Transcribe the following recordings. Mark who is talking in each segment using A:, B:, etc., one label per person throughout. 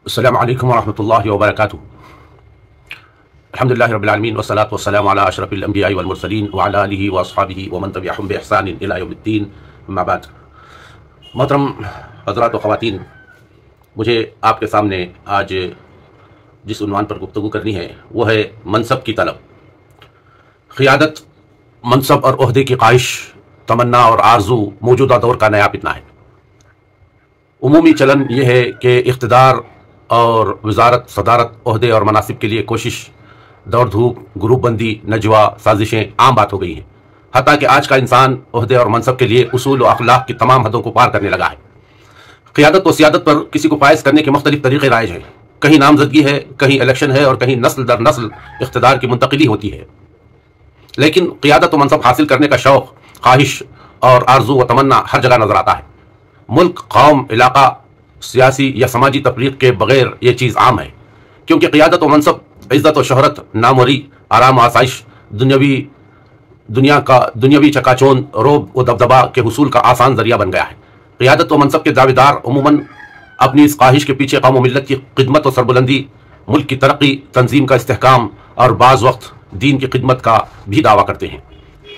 A: السلام علیکم ورحمۃ اللہ وبرکاتہ۔ الحمدللہ رب العالمین والصلاة والسلام علی اشرف الانبیاء والمرسلین وعلی آلہ واصحابہ ومن تبعہم بإحسان الی یوم الدین، اما بعد۔ محترم حضرات و خواتین، مجھے آپ کے سامنے آج جس عنوان پر گفتگو کرنی ہے وہ ہے منصب کی طلب۔ قیادت، منصب اور عہدے کی خواہش، تمنا اور آرزو موجودہ دور کا نیا فتنہ ہے۔ عمومی چلن یہ ہے کہ اقتدار اور وزارت، صدارت، عہدے اور مناصب کے لیے کوشش، دوڑ دھوپ، گروپ بندی، نجوا، سازشیں عام بات ہو گئی ہیں، حتیٰ کہ آج کا انسان عہدے اور منصب کے لیے اصول و اخلاق کی تمام حدوں کو پار کرنے لگا ہے۔ قیادت و سیادت پر کسی کو فائز کرنے کے مختلف طریقے رائج ہیں، کہیں نامزدگی ہے، کہیں الیکشن ہے اور کہیں نسل در نسل اقتدار کی منتقلی ہوتی ہے۔ لیکن قیادت و منصب حاصل کرنے کا شوق، خواہش اور آرزو و تمنا ہر جگہ نظر آتا ہے۔ ملک، قوم، علاقہ، سیاسی یا سماجی تفریق کے بغیر یہ چیز عام ہے، کیونکہ قیادت و منصب عزت و شہرت، ناموری، آرام و آسائش، دنیاوی چکا چوند، روب و دبدبا کے حصول کا آسان ذریعہ بن گیا ہے۔ قیادت و منصب کے دعوے دار عموماً اپنی اس خواہش کے پیچھے قوم و ملت کی خدمت و سربلندی، ملک کی ترقی، تنظیم کا استحکام اور بعض وقت دین کی خدمت کا بھی دعویٰ کرتے ہیں۔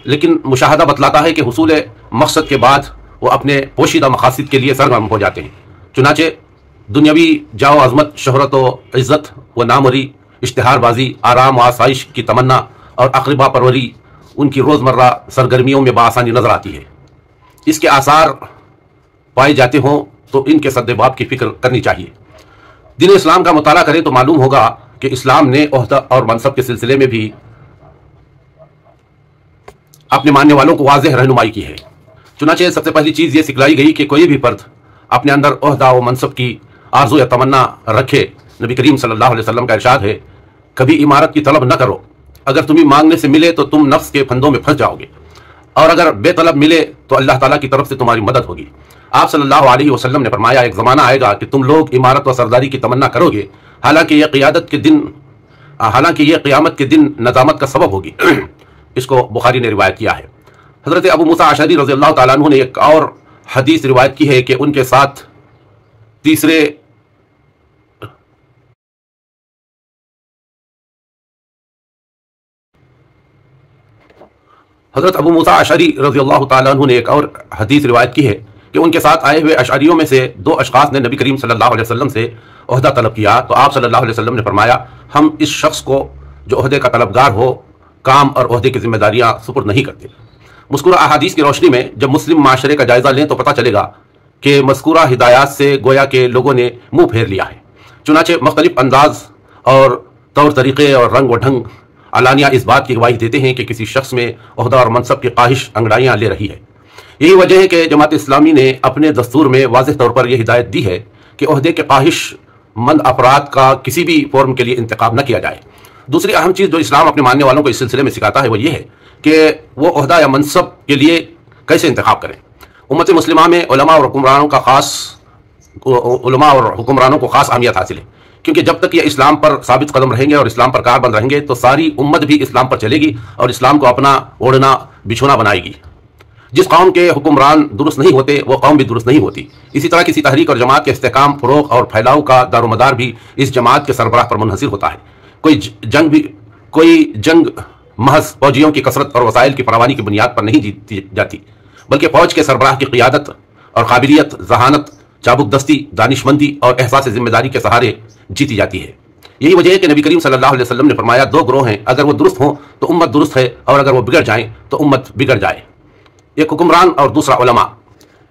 A: لیکن مشاہدہ بتلاتا ہے کہ حصول مقصد کے بعد وہ اپنے پوشیدہ مقاصد کے لیے سرگرم ہو جاتے ہیں۔ چنانچہ دنیاوی جاو عظمت، شہرت و عزت و ناموری، اشتہار بازی، آرام و آسائش کی تمنا اور اقربا پروری ان کی روزمرہ سرگرمیوں میں بآسانی نظر آتی ہے۔ اس کے آثار پائے جاتے ہوں تو ان کے سدباب کی فکر کرنی چاہیے۔ دین اسلام کا مطالعہ کریں تو معلوم ہوگا کہ اسلام نے عہدہ اور منصب کے سلسلے میں بھی اپنے ماننے والوں کو واضح رہنمائی کی ہے۔ چنانچہ سب سے پہلی چیز یہ سکھلائی گئی کہ کوئی بھی فرد اپنے اندر عہدہ و منصب کی آرزو یا تمنا رکھے۔ نبی کریم صلی اللہ علیہ وسلم کا ارشاد ہے، کبھی عمارت کی طلب نہ کرو، اگر تمہیں مانگنے سے ملے تو تم نفس کے پھندوں میں پھنس جاؤ گے، اور اگر بے طلب ملے تو اللہ تعالیٰ کی طرف سے تمہاری مدد ہوگی۔ آپ صلی اللہ علیہ وسلم نے فرمایا، ایک زمانہ آئے گا کہ تم لوگ عمارت و سرداری کی تمنا کرو گے، حالانکہ یہ قیامت کے دن ندامت کا سبب ہوگی۔ اس کو بخاری نے روایت کیا ہے۔ حضرت ابو موسیٰ اشعری رضی اللہ تعالیٰ عنہ نے ایک اور حدیث روایت کی ہے کہ ان کے ساتھ حضرت ابو موسیٰ اشعری رضی اللہ تعالیٰ عنہ نے ایک اور حدیث روایت کی ہے کہ ان کے ساتھ آئے ہوئے اشعریوں میں سے دو اشخاص نے نبی کریم صلی اللہ علیہ وسلم سے عہدہ طلب کیا، تو آپ صلی اللہ علیہ وسلم نے فرمایا، ہم اس شخص کو جو عہدے کا طلبگار ہو کام اور عہدے کی ذمہ داریاں سپرد نہیں کرتے۔ مذکورہ احادیث کی روشنی میں جب مسلم معاشرے کا جائزہ لیں تو پتہ چلے گا کہ مذکورہ ہدایات سے گویا کہ لوگوں نے منہ پھیر لیا ہے۔ چنانچہ مختلف انداز اور طور طریقے اور رنگ و ڈھنگ علانیہ اس بات کی گواہی دیتے ہیں کہ کسی شخص میں عہدہ اور منصب کی خواہش انگڑائیاں لے رہی ہے۔ یہی وجہ ہے کہ جماعت اسلامی نے اپنے دستور میں واضح طور پر یہ ہدایت دی ہے کہ عہدے کے خواہش مند افراد کا کسی بھی فورم کے لیے انتخاب نہ کیا جائے۔ دوسری اہم چیز جو اسلام اپنے ماننے والوں کو اس سلسلے میں سکھاتا ہے وہ یہ ہے کہ وہ عہدہ یا منصب کے لیے کیسے انتخاب کریں۔ امت مسلمہ میں علماء اور حکمرانوں کو خاص اہمیت حاصل ہے، کیونکہ جب تک یہ اسلام پر ثابت قدم رہیں گے اور اسلام پر کاربند رہیں گے تو ساری امت بھی اسلام پر چلے گی اور اسلام کو اپنا اوڑھنا بچھونا بنائے گی۔ جس قوم کے حکمران درست نہیں ہوتے وہ قوم بھی درست نہیں ہوتی۔ اسی طرح کسی تحریک اور جماعت کے استحکام، فروغ اور پھیلاؤ کا دار و مدار بھی اس جماعت کے سربراہ پر منحصر ہوتا ہے۔ کوئی جنگ محض فوجیوں کی کثرت اور وسائل کی فراوانی کی بنیاد پر نہیں جیتی جاتی، بلکہ فوج کے سربراہ کی قیادت اور قابلیت، ذہانت، چابک دستی، دانشمندی اور احساس ذمہ داری کے سہارے جیتی جاتی ہے۔ یہی وجہ ہے کہ نبی کریم صلی اللہ علیہ وسلم نے فرمایا، دو گروہ ہیں، اگر وہ درست ہوں تو امت درست ہے، اور اگر وہ بگڑ جائیں تو امت بگڑ جائے، ایک حکمران اور دوسرا علماء۔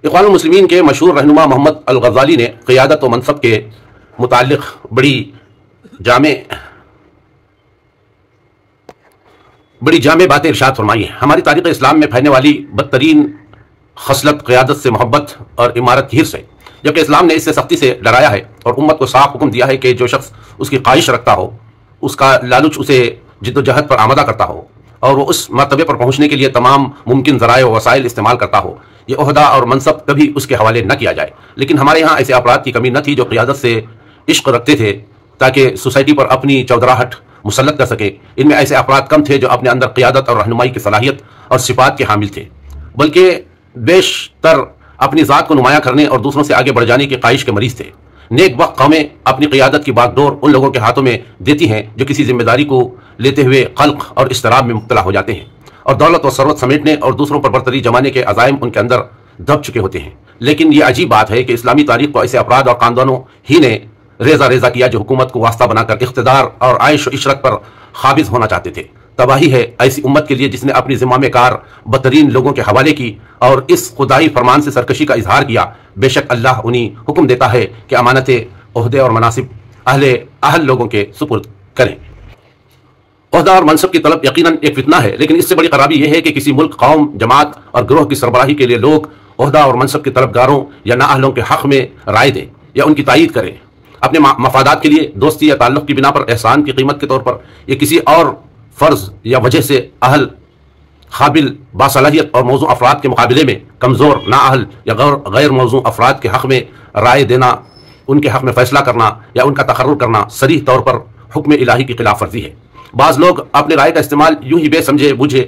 A: اخوان المسلمین کے مشہور رہنما محمد الغزالی نے قیادت و منصب کے متعلق بڑی جامع باتیں ارشاد فرمائی ہیں۔ ہماری تاریخ اسلام میں پھیلنے والی بدترین خصلت قیادت سے محبت اور عمارت کی حرص ہے، جبکہ اسلام نے اس سے سختی سے ڈرایا ہے اور امت کو صاف حکم دیا ہے کہ جو شخص اس کی خواہش رکھتا ہو، اس کا لالچ اسے جد و جہد پر آمادہ کرتا ہو اور وہ اس مرتبے پر پہنچنے کے لیے تمام ممکن ذرائع و وسائل استعمال کرتا ہو، یہ عہدہ اور منصب کبھی اس کے حوالے نہ کیا جائے۔ لیکن ہمارے یہاں ایسے افراد کی کمی نہ تھی جو قیادت سے عشق رکھتے تھے تاکہ سوسائٹی پر اپنی چودراہٹ مسلط کر سکے۔ ان میں ایسے افراد کم تھے جو اپنے اندر قیادت اور رہنمائی کی صلاحیت اور صفات کے حامل تھے، بلکہ بیشتر اپنی ذات کو نمایاں کرنے اور دوسروں سے آگے بڑھ جانے کی خواہش کے مریض تھے۔ نیک وقت قومیں اپنی قیادت کی باغڈور ان لوگوں کے ہاتھوں میں دیتی ہیں جو کسی ذمہ داری کو لیتے ہوئے قلق اور اضطراب میں مبتلا ہو جاتے ہیں، اور دولت و ثروت سمیٹنے اور دوسروں پر برتری جمانے کے عزائم ان کے اندر دب چکے ہوتے ہیں۔ لیکن یہ عجیب بات ہے کہ اسلامی تاریخ کو ایسے افراد اور خاندانوں ہی نے ریزہ ریزہ کیا جو حکومت کو واسطہ بنا کر اقتدار اور عیش و عشرت پر قابض ہونا چاہتے تھے۔ تباہی ہے ایسی امت کے لیے جس نے اپنی ذمہ میں کار بدترین لوگوں کے حوالے کی اور اس خدائی فرمان سے سرکشی کا اظہار کیا۔ بے شک اللہ انہیں حکم دیتا ہے کہ امانتیں، عہدے اور مناصب اہل لوگوں کے سپرد کریں۔ عہدہ اور منصب کی طلب یقیناً ایک فتنہ ہے، لیکن اس سے بڑی خرابی یہ ہے کہ کسی ملک، قوم، جماعت اور گروہ کی سربراہی کے لیے لوگ عہدہ اور منصب کے طلبگاروں یا نااہلوں کے حق میں رائے دیں یا ان کی تائید کریں، اپنے مفادات کے لیے، دوستی یا تعلق کی بنا پر، احسان کی قیمت کے طور پر، یا کسی اور فرض یا وجہ سے اہل، قابل، باصلاحیت اور موزوں افراد کے مقابلے میں کمزور، نااہل یا غیر موزوں افراد کے حق میں رائے دینا، ان کے حق میں فیصلہ کرنا یا ان کا تقرر کرنا صریح طور پر حکم الہی کی خلاف ورزی ہے۔ بعض لوگ اپنے رائے کا استعمال یوں ہی بے سمجھے بوجھے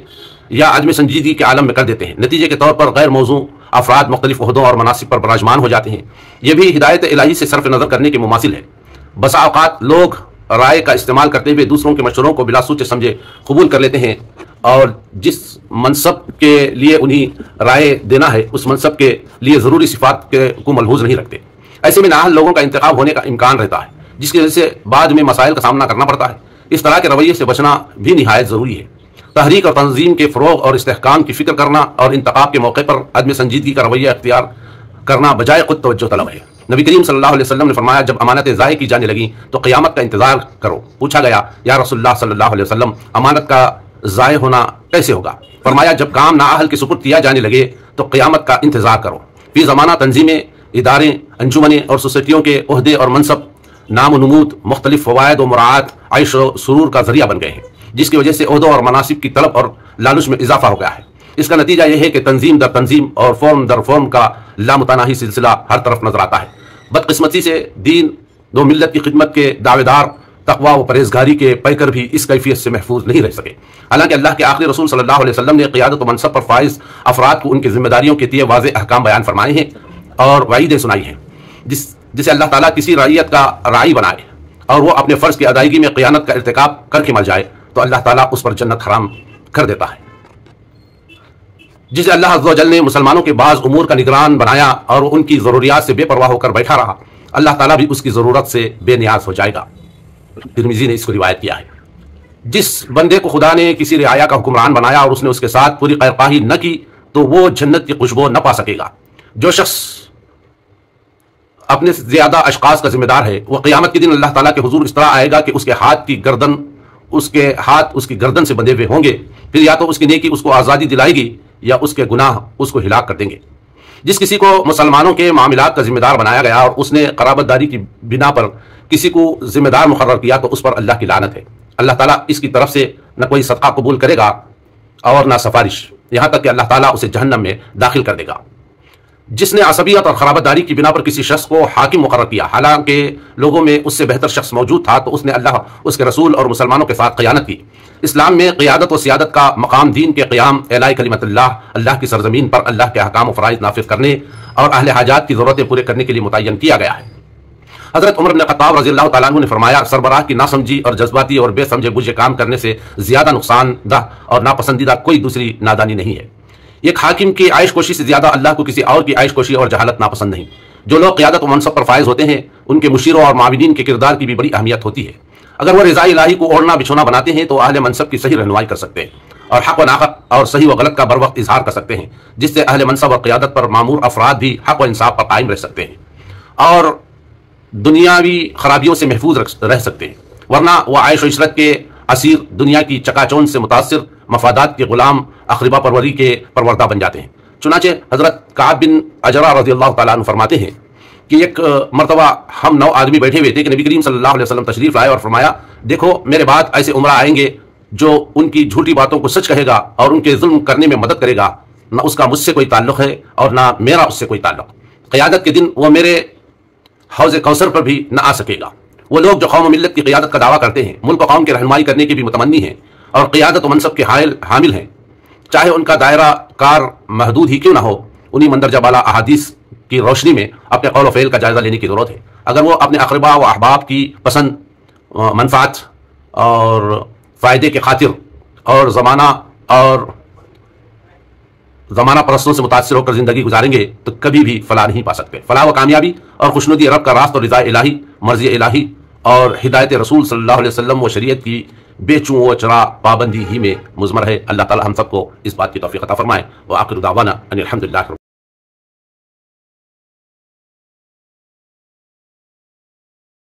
A: یا عدم سنجیدگی کے عالم میں کر دیتے ہیں، نتیجے کے طور پر غیر موزوں افراد مختلف عہدوں اور مناصب پر براجمان ہو جاتے ہیں۔ یہ بھی ہدایت الہی سے صرف نظر کرنے کے مماثل ہے۔ بسا اوقات لوگ رائے کا استعمال کرتے ہوئے دوسروں کے مشوروں کو بلا سوچے سمجھے قبول کر لیتے ہیں، اور جس منصب کے لیے انہیں رائے دینا ہے اس منصب کے لیے ضروری صفات کو ملحوظ نہیں رکھتے۔ ایسے میں نااہل لوگوں کا انتخاب ہونے کا امکان رہتا ہے، جس کی وجہ سے بعد میں مسائل کا سامنا کرنا پڑتا ہے۔ اس طرح کے رویے سے بچنا بھی نہایت ضروری ہے۔ تحریک اور تنظیم کے فروغ اور استحکام کی فکر کرنا اور انتخاب کے موقع پر عدم سنجیدگی کا رویہ اختیار کرنا بجائے خود توجہ طلب ہے۔ نبی کریم صلی اللہ علیہ وسلم نے فرمایا، جب امانتیں ضائع کی جانے لگیں تو قیامت کا انتظار کرو۔ پوچھا گیا، یا رسول اللہ صلی اللہ علیہ وسلم، امانت کا ضائع ہونا کیسے ہوگا؟ فرمایا، جب کام نااہل کے سپرد کیا جانے لگے تو قیامت کا انتظار کرو۔ فی زمانہ تنظیمیں، ادارے، انجمنیں اور سوسائٹیوں کے عہدے اور منصب نام و نمود مختلف فوائد و مراعات، عیش و سرور کا ذریعہ بن گئے ہیں، جس کی وجہ سے عہدوں اور مناصب کی طلب اور لالچ میں اضافہ ہو گیا ہے۔ اس کا نتیجہ یہ ہے کہ تنظیم در تنظیم اور فارم در فارم کا لامتناہی سلسلہ ہر طرف نظر آتا ہے۔ بدقسمتی سے دین دو ملت کی خدمت کے دعوے دار، تقوی و پرہیزگاری کے پیکر بھی اس کیفیت سے محفوظ نہیں رہ سکے۔ حالانکہ اللہ کے آخری رسول صلی اللہ علیہ وسلم نے قیادت و منصب پر فائز افراد کو ان کی ذمہ داریوں کے تئیں واضح احکام بیان فرمائے ہیں اور وعیدیں سنائی ہیں۔ جسے اللہ تعالیٰ کسی رعیت کا راعی بنائے اور وہ اپنے فرض کی ادائیگی میں خیانت کا ارتکاب کر کے مر جائے تو اللہ تعالیٰ اس پر جنت حرام کر دیتا ہے۔ جسے اللہ عز و جل نے مسلمانوں کے بعض امور کا نگران بنایا اور وہ ان کی ضروریات سے بے پرواہ ہو کر بیٹھا رہا، اللہ تعالیٰ بھی اس کی ضرورت سے بے نیاز ہو جائے گا۔ ترمذی نے اس کو روایت کیا ہے۔ جس بندے کو خدا نے کسی رعایا کا حکمران بنایا اور اس نے اس کے ساتھ پوری خیرخواہی نہ کی تو وہ جنت کی خوشبو نہ پا سکے گا۔ جو شخص اپنے سے زیادہ اشخاص کا ذمہ دار ہے، وہ قیامت کے دن اللہ تعالیٰ کے حضور اس طرح آئے گا کہ اس کے ہاتھ اس کی گردن سے بندھے ہوئے ہوں گے، پھر یا تو اس کی نیکی اس کو آزادی دلائے گی یا اس کے گناہ اس کو ہلاک کر دیں گے۔ جس کسی کو مسلمانوں کے معاملات کا ذمہ دار بنایا گیا اور اس نے قرابت داری کی بنا پر کسی کو ذمہ دار مقرر کیا تو اس پر اللہ کی لعنت ہے۔ اللہ تعالیٰ اس کی طرف سے نہ کوئی صدقہ قبول کرے گا اور نہ سفارش، یہاں تک کہ اللہ تعالیٰ اسے جہنم میں داخل کر دے گا۔ جس نے عصبیت اور قرابت داری کی بنا پر کسی شخص کو حاکم مقرر کیا حالانکہ لوگوں میں اس سے بہتر شخص موجود تھا تو اس نے اللہ، اس کے رسول اور مسلمانوں کے ساتھ خیانت کی۔ اسلام میں قیادت و سیادت کا مقام دین کے قیام، اعلاء کلمت اللہ کی سرزمین پر اللہ کے احکام و فرائض نافذ کرنے اور اہل حاجات کی ضرورتیں پورے کرنے کے لیے متعین کیا گیا ہے۔ حضرت عمر بن خطاب رضی اللہ تعالیٰ عنہ نے فرمایا، سربراہ کی ناسمجھی اور جذباتی اور بے سمجھے بوجھے کام کرنے سے زیادہ نقصان دہ اور ناپسندیدہ کوئی دوسری نادانی نہیں ہے۔ ایک حاکم کی عائش کوشی سے زیادہ اللہ کو کسی اور کی عائش کوشی اور جہالت ناپسند نہیں۔ جو لوگ قیادت و منصب پر فائز ہوتے ہیں ان کے مشیروں اور معاونین کے کردار کی بھی بڑی اہمیت ہوتی ہے۔ اگر وہ رضا الہی کو اوڑھنا بچھونا بناتے ہیں تو اہل منصب کی صحیح رہنمائی کر سکتے ہیں اور حق و ناحق اور صحیح و غلط کا بر وقت اظہار کر سکتے ہیں، جس سے اہل منصب اور قیادت پر مامور افراد بھی حق و انصاف پر قائم رہ سکتے ہیں اور دنیاوی خرابیوں سے محفوظ رہ سکتے ہیں، ورنہ وہ عیش و عشرت کے اسیر، دنیا کی چکا چوند سے متاثر، مفادات کے غلام، اقربا پروری کے پروردہ بن جاتے ہیں۔ چنانچہ حضرت کعب بن عجرہ رضی اللہ تعالیٰ عنہ فرماتے ہیں کہ ایک مرتبہ ہم 9 آدمی بیٹھے ہوئے تھے کہ نبی کریم صلی اللہ علیہ وسلم تشریف لائے اور فرمایا، دیکھو میرے بعد ایسے عمرہ آئیں گے جو ان کی جھوٹی باتوں کو سچ کہے گا اور ان کے ظلم کرنے میں مدد کرے گا، نہ اس کا مجھ سے کوئی تعلق ہے اور نہ میرا اس سے کوئی تعلق۔ قیادت کے دن وہ میرے حوض کوثر پر بھی نہ آ سکے گا۔ وہ لوگ جو قوم و ملت کی قیادت کا دعویٰ کرتے ہیں، ملک و قوم کی رہنمائی کرنے کے بھی متمنی ہیں اور قیادت و منصب کے حامل ہیں، چاہے ان کا دائرہ کار محدود ہی کیوں نہ ہو، انہی مندرجہ بالا احادیث کی روشنی میں اپنے قول و فعل کا جائزہ لینے کی ضرورت ہے۔ اگر وہ اپنے اقربا و احباب کی پسند، منفعت اور فائدے کے خاطر اور زمانہ پرستوں سے متاثر ہو کر زندگی گزاریں گے تو کبھی بھی فلاح نہیں پا سکتے۔ فلاح و کامیابی اور خوشنودی رب کا راست اور رضا الہی، مرضی الہی اور ہدایت رسول صلی اللہ علیہ وسلم و شریعت کی بے چوں و چرا پابندی ہی میں مضمر ہے۔ اللہ تعالی ہم سب کو اس بات کی توفیق عطا فرمائے۔ وآخر دعوانا ان الحمد للہ۔